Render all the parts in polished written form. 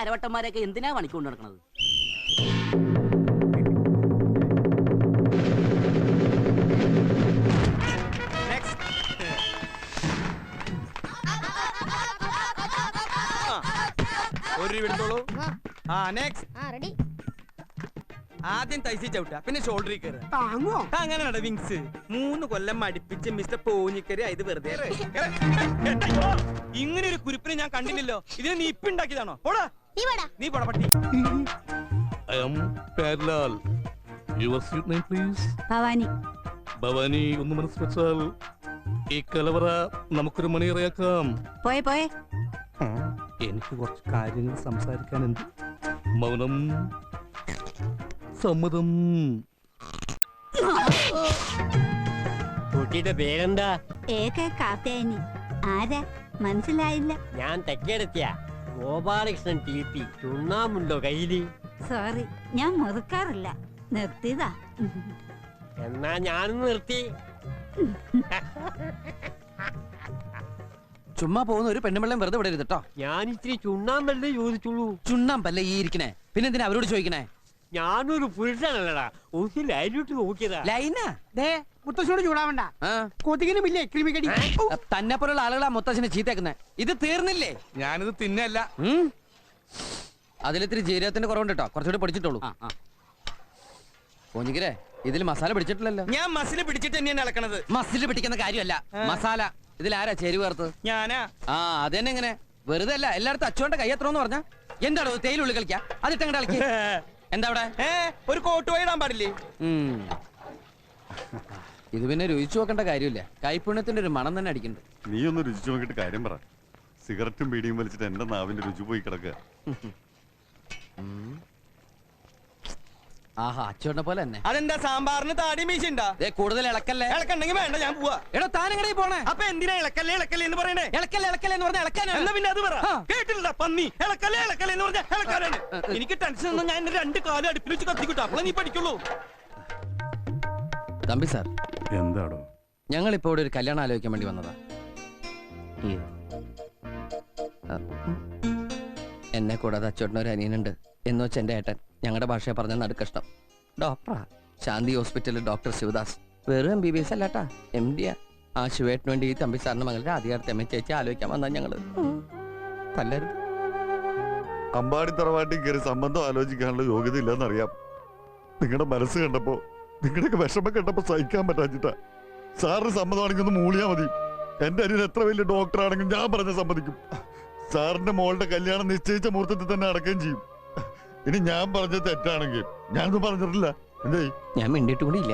അരവട്ടന്മാരെയൊക്കെ എന്തിനാ പണിക്കൊണ്ട് നടക്കണത്? ആദ്യം തൈസി ചവിട്ട, പിന്നെ ഷോൾഡറിൽ കയറുക. അങ്ങനെയാണ് വിങ്സ്. 3 കൊല്ലം അടുപ്പിച്ച് മിസ്റ്റർ പോഞ്ഞിക്കരി ഇത് വെറുതെ. ഇങ്ങനെ ഒരു കുരിപ്പിനെ ഞാൻ കണ്ടില്ലല്ലോ. ഇതിന് നീ ഇപ്പൊ ഉണ്ടാക്കിയതാണോ? നീ പോടാ പട്ടി. ഭവാനി ഒന്ന് മനസ്സ് വെച്ചാൽ ഈ കലവറ നമുക്കൊരു മണിയറയാക്കാം. പോയെ എനിക്ക് കുറച്ച് കാര്യങ്ങൾ സംസാരിക്കാനുണ്ട്. മൗനം സമ്മതം. കുട്ടിയുടെ പേരെന്താ? കാത്തേനി. ആരാ മനസ്സിലായില്ല. ഞാൻ തെക്കേടത്തിയ ഗോപാലകൃഷ്ണൻ TP. ചുണ്ണാമുണ്ടോ കയ്യില്? സോറി, ഞാൻ മുറുക്കാറില്ല, നിർത്തിയതാ. എന്നാ ഞാനും നിർത്തി. ചുമ്മാ പോകുന്ന ഒരു പെണ്ണുമ്പള്ളം വെറുതെ വിടരുത് കേട്ടോ. ഞാൻ ഇത്തിരി ചുണ്ണാമ്പല്ലേ ചോദിച്ചുള്ളൂ. ചുണ്ണാമ്പല്ലേ ഈ ഇരിക്കണേ, പിന്നെ എന്തിനാ അവരോട് ചോദിക്കണേ? ഞാനൊരു പുരുഷനല്ലടാ, ഒന്ന് ലൈനിട്ട് നോക്കിയതാ. ലൈനാ? മുത്തശ്ശോട് ചൂടാവണ്ട, കൊതുകിനുമില്ലേ ക്രിമികടി. തന്നെ പോലുള്ള ആളുകളാ മുത്തശ്ശനെ ചീത്തേക്കുന്നേ. ഇത് തീർന്നില്ലേ? ഞാനിത് തിന്നല്ല. അതിലിത്തിരി ജീരകത്തിന്റെ കുറവുണ്ട് കേട്ടോ, കുറച്ചുകൂടി പിടിച്ചിട്ടുള്ളൂ. പോഞ്ഞിക്കരെ, ഇതിൽ മസാല പിടിച്ചിട്ടില്ലല്ലോ. ഞാൻ മസിൽ പിടിച്ചിട്ട് തന്നെയാണ് ഇളക്കണത്. മസിൽ പിടിക്കുന്ന കാര്യമല്ല, മസാല. ഇതിലാരാ ചേരുവ ചേർത്ത്? ഞാനാ. അതെന്നെ. എങ്ങനെ വെറുതെ അല്ല, എല്ലായിടത്തും അച്ചോന്റെ കൈ എത്രന്ന് പറഞ്ഞ എന്താണോ തേയിലുള്ളിൽ കളിക്കാ? അതിട്ടങ്ങടെ കളിക്ക. എന്താ അവിടെ ഒരു കോട്ട് പോയിടാൻ പാടില്ലേ? ഇത് പിന്നെ രുചിച്ചു നോക്കേണ്ട കാര്യമില്ല, കൈപ്പുണ്യത്തിന്റെ ഒരു മണം തന്നെ അടിക്കുന്നുണ്ട്. നീ ഒന്ന് രുചിച്ചു നോക്കിട്ട് കാര്യം പറ. സിഗരറ്റും ബീഡിയും വലിച്ചിട്ട് എന്റെ നാവിന്റെ രുചി പോയി കിടക്കുക. ആഹാ, അച്ചോട്ടെ പോലെ തന്നെ. അതെന്താ സാമ്പാറിന് താടി മീശ ഉണ്ടാ? കൂടുതൽ ഇളക്കല്ലേ. ഇളക്കണ്ടെങ്കിൽ വേണ്ട, ഞാൻ പോവാ. എടാ താനെങ്ങനെ പോണേ? അപ്പൊ എന്തിനാ ഇളക്കല്ലേ ഇളക്കല്ലേ എന്ന് പറയണേ? ഇളക്കല്ലേ ഇളക്കല്ലേ എന്ന് പറഞ്ഞാൽ ഇളക്കാനാണ്. എന്നാ പിന്നെ അത് പറ. കേട്ടില്ല പന്നി. ഇളക്കല്ലേ ഇളക്കല്ലേ എന്ന് പറഞ്ഞാൽ ഇളക്കാനാണ്. എനിക്ക് ടെൻഷൻ ഒന്നും, ഞാൻ 2 കാലം അടുപ്പിൽ വെച്ച് കത്തിക്കിട്ടു, അപ്പോഴേ നീ പഠിക്കുള്ളൂ. തമ്പി സാർ, എന്താടോ? ഞങ്ങളിപ്പോ ഇവിടെ ഒരു കല്യാണം ആലോചിക്കാൻ വേണ്ടി വന്നതാ. എന്നെ കൂടാതെ അച്ചോട്ടനൊരു അനിയനുണ്ട്. എന്ന് വെച്ച് എന്റെ ഏട്ടൻ, ഞങ്ങളുടെ ഭാഷയെ പറഞ്ഞ നടുക്കഷ്ടം. ഡോക്ടറാ, ശാന്തി ഹോസ്പിറ്റലിൽ ഡോക്ടർ ശിവദാസ്. വെറും MBBS അല്ലാട്ടാ, MD. ആ ശിവേട്ടിന് വേണ്ടി ഈ തമ്പി സാറിന്റെ മകളുടെ ആദ്യകാലത്ത് അമ്മ ചേച്ചി ആലോചിക്കാൻ വന്നാ ഞങ്ങള്. തല്ലരുത്. അമ്പാടി തറവാട്ടി കയറി സംബന്ധം ആലോചിക്കാനുള്ള യോഗ്യത ഇല്ലെന്നറിയാം. നിങ്ങളുടെ മനസ്സ് കണ്ടപ്പോ, നിങ്ങളുടെയൊക്കെ വിഷമം കണ്ടപ്പോ സഹിക്കാൻ പറ്റാച്ചിട്ടാ. സാറിന് സമ്മതമാണെങ്കിൽ ഒന്ന് മൂളിയാ മതി. എന്റെ അനിയൻ എത്ര വലിയ ഡോക്ടറാണെങ്കിലും ഞാൻ പറഞ്ഞ സമ്മതിക്കും. സാറിന്റെ മോളുടെ കല്യാണം നിശ്ചയിച്ച മുഹൂർത്തത്തിൽ തന്നെ നടക്കുകയും ചെയ്യും. ഇനി ഞാൻ പറഞ്ഞത് തെറ്റാണെങ്കിൽ ഞാനൊന്നും പറഞ്ഞിട്ടില്ല. എന്തേ? ഞാൻ മിണ്ടിയിട്ട് കൂടി ഇല്ല.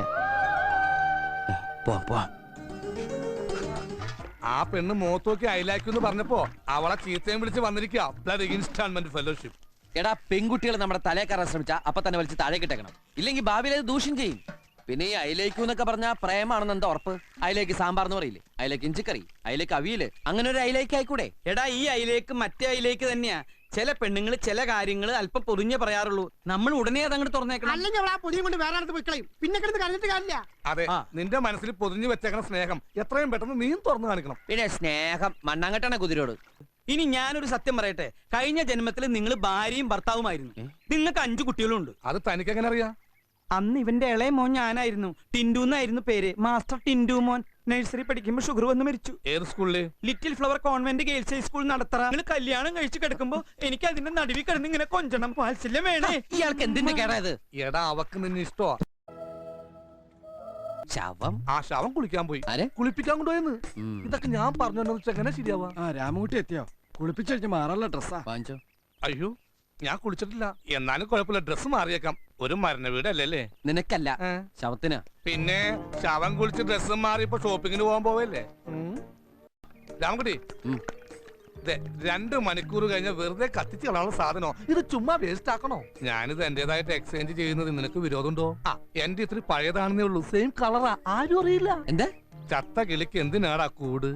ആ പെണ്ണ് മോത്തോക്കി അയലാക്കുന്നു പറഞ്ഞപ്പോ അവളെ ചീത്തയും വിളിച്ച് വന്നിരിക്കുക ഇൻസ്റ്റാൾമെന്റ് ഫെലോഷിപ്പ്. എടാ, പെൺകുട്ടികൾ നമ്മുടെ തലയെ കയറാൻ ശ്രമിച്ചാ അപ്പൊ തന്നെ വലിച്ച് താഴെ കിട്ടേക്കണം, ഇല്ലെങ്കിൽ ഭാവിയിൽ അത് ദൂഷ്യം ചെയ്യും. പിന്നെ ഈ അയിലേക്ക് എന്നൊക്കെ പറഞ്ഞാൽ പ്രേമാണെന്ന് എന്താ ഉറപ്പ്? അയിലേക്ക് സാമ്പാർ എന്ന് പറയില്ലേ, അയിലേക്ക് ഇഞ്ചിക്കറി, അയിലേക്ക് അവിയല്, അങ്ങനെ ഒരു അയിലേക്ക് ആയിക്കൂടെ? എടാ, ഈ അയിലേക്ക് മറ്റേ അയിലേക്ക് തന്നെയാ. ചില പെണ്ണുങ്ങൾ ചില കാര്യങ്ങൾ അല്പം പൊതിഞ്ഞേ പറയാറുള്ളൂ. നമ്മൾ ഉടനെ അതങ്ങോട്ട് തുറന്നേക്കണം, അല്ലെങ്കിൽ അവൾ ആ പൊതിയും കൊണ്ട് വേറെ അടുത്ത് പോയി കളയും. പിന്നെ കിടന്ന് കരഞ്ഞിട്ട് കാര്യമില്ല. അതെ, നിന്റെ മനസ്സിൽ പൊതിഞ്ഞു വെച്ചേക്കണ സ്നേഹം എത്രയും പെട്ടെന്ന് നീ തുറന്നു കാണിക്കണം. പിന്നെ സ്നേഹം മണ്ണാങ്കട്ടാണ് കുതിരോട്. ഇനി ഞാനൊരു സത്യം പറയട്ടെ, കഴിഞ്ഞ ജന്മത്തിൽ നിങ്ങൾ ഭാര്യയും ഭർത്താവുമായിരുന്നു. നിങ്ങൾക്ക് 5 കുട്ടികളുണ്ട്. അത് തനിക്ക് എങ്ങനെ അറിയാം? അന്ന് ഇവന്റെ ഇളയ മോൻ ഞാനായിരുന്നു. ടിൻഡു എന്നായിരുന്നു പേര്. മാസ്റ്റർ ടിൻഡു മോൻ. നഴ്സറി പഠിക്കുമ്പോ ഷുഗർ വന്ന് മരിച്ചു. ഏത് സ്കൂളില്? Little flower convent girls high school Nadathara. നിങ്ങൾ കല്യാണം കഴിച്ചു കിടക്കുമ്പോ എനിക്ക് അതിന്റെ നടുവിൽ കിടന്ന് ഇങ്ങനെ കൊഞ്ചണം. വാത്സല്യം വേണേ. ഇയാൾക്ക് എന്തിന്റെ കേടായത്? എടാ, അവക്ക് നിന്നെ ഇഷ്ടമാ. ശവം? ആ ശവം കുളിക്കാൻ പോയി. കുളിപ്പിക്കാൻ കൊണ്ടുപോയെന്ന്. ഇതൊക്കെ ഞാൻ പറഞ്ഞു എങ്ങനെ ശരിയാവാ? രാമകുട്ടി എത്തിയോ? കുളിപ്പിച്ചു മാറാനുള്ള ഡ്രസ്സാ. അയ്യോ, ഞാൻ കുളിച്ചിട്ടില്ല. എന്നാലും കുഴപ്പമില്ല, ഡ്രസ്സ് മാറിയേക്കാം. ഒരു മരണ വീടല്ലേ? നിനക്കല്ല, ശവത്തിന്. പിന്നെ ശവം കുളിച്ച് ഡ്രസ്സ് മാറിയപ്പോ ഷോപ്പിങ്ങിന് പോകാൻ പോവല്ലേ? രാമകുട്ടി, 2 മണിക്കൂർ കഴിഞ്ഞ വെറുതെ കത്തിച്ച് കളയാനുള്ള സാധനോ? ഇത് ചുമ്മാ വേസ്റ്റ് ആക്കണോ? ഞാനിത് എന്റേതായിട്ട് എക്സ്ചേഞ്ച് ചെയ്യുന്നത് നിനക്ക് വിരോധമുണ്ടോ? എന്റെ ഇത്തിരി പഴയതാണെന്നേ ഉള്ളൂ. സെയിം കളറാ, ആരും അറിയില്ല. എന്താ? ചത്ത കിളിക്ക് എന്തിനാടാ കൂട്?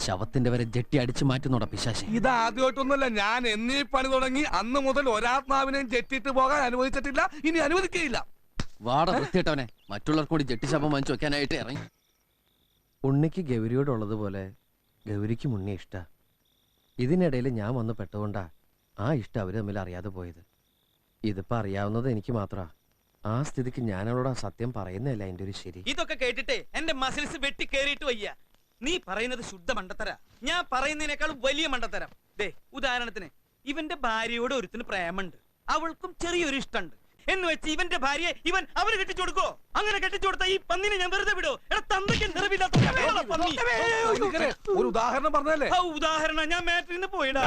ശവത്തിന്റെ വരെ ജെട്ടി അടിച്ചു മാറ്റുന്നോടാ പിശാശി. ഇത് ആദ്യമായിട്ടൊന്നുമല്ല. ഞാൻ എന്നീ പണി തുടങ്ങി അന്ന് മുതൽ ഒരാത്മാവിനെയും ജെട്ടിട്ട് പോകാൻ അനുവദിച്ചിട്ടില്ല, ഇനി അനുവദിക്കുകയില്ല. വാട വൃത്തിയിട്ടവനെ, മറ്റുള്ളവർക്ക് കൂടി ജെട്ടി ശവം വാങ്ങിച്ചു വെക്കാനായിട്ട് ഇറങ്ങി. ഉണ്ണിക്ക് ഗൗരിയോടുള്ളതുപോലെ ഗൗരിക്കും ഉണ്ണി ഇഷ്ട. ഇതിനിടയിൽ ഞാൻ വന്ന് പെട്ടുകൊണ്ടാ ആ ഇഷ്ടം അവര് തമ്മിൽ അറിയാതെ പോയത്. ഇതിപ്പോ അറിയാവുന്നത് എനിക്ക് മാത്രാ. ആ സ്ഥിതിക്ക് ഞാൻ അവളോട് ആ സത്യം പറയുന്നതല്ല എന്റെ ഒരു ശരി. ഇതൊക്കെ കേട്ടിട്ടേ എന്റെ മസിൽസ് വെട്ടി കേറിയിട്ട് വയ്യ. നീ പറയുന്നത് ശുദ്ധ മണ്ടത്തര, ഞാൻ പറയുന്നതിനേക്കാൾ വലിയ മണ്ടത്തരം. ദേ ഉദാഹരണത്തിന് ഇവന്റെ ഭാര്യയോട് ഒരുത്തിന് പ്രേമുണ്ട്, അവൾക്കും ചെറിയൊരു ഇഷ്ടമുണ്ട് എന്ന് വെച്ച് ഇവന്റെ ഭാര്യയെ ഇവൻ അവര് കെട്ടിച്ചു കൊടുക്കോ? അങ്ങനെ കെട്ടിച്ചു കൊടുത്ത ഈ പന്നിനെ ഞാൻ വെറുതെ വിടോ? ഒരു ഉദാഹരണം പറഞ്ഞല്ലേ? ഉദാഹരണം ഞാൻ മാറ്ററിന്ന് പോയിടാ.